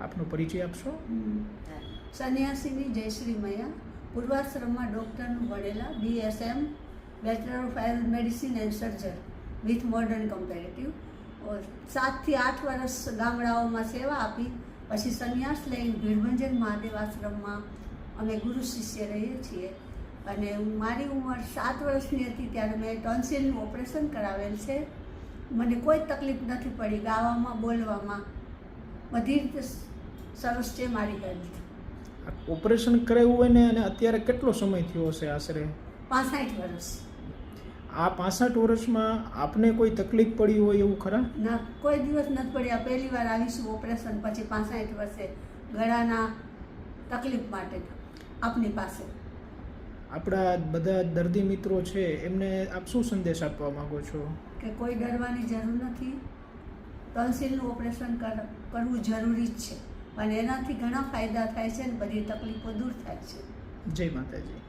આપનો પરિચય આપશો? સન્યાસીની જયશ્રી મૈયા, પૂર્વાશ્રમમાં ડૉક્ટરનું ભણેલા, BSM bachelor of Ayurveda medicine and surgery with modern comparative. 7 થી 8 વર્ષ ગામડાઓમાં સેવા આપી, પછી સંન્યાસ લઈને ભીડભંજન મહાદેવ આશ્રમમાં અમે ગુરુ શિષ્ય રહીએ છીએ. અને મારી ઉંમર 7 વર્ષની હતી ત્યારે મેં ટોન્સિલનું ઓપરેશન કરાવેલ છે. મને કોઈ તકલીફ નથી પડી, ગાવામાં બોલવામાં બધી રીતે સરસ છે મારી હેલ્થ. ઓપરેશન કરાવ્યું હોય ને અને અત્યારે કેટલો સમય થયો હશે આશરે? 65 વર્ષ. આ 65 વર્ષમાં આપને કોઈ તકલીફ પડી હોય એવું ખરા? ના, કોઈ દિવસ નથી પડ્યા. પહેલી વાર આવીશું ઓપરેશન પછી 65 વર્ષે ગળાના તકલીફ માટે આપની પાસે. આપણા બધા દર્દી મિત્રો છે એમને આપ શું સંદેશ આપવા માંગો છો? કે કોઈ ડરવાની જરૂર નથી. ટોન્સિલનું ઓપરેશન કરવું જરૂરી જ છે અને એનાથી ઘણા ફાયદા થાય છે અને બધી તકલીફો દૂર થાય છે. જય માતાજી.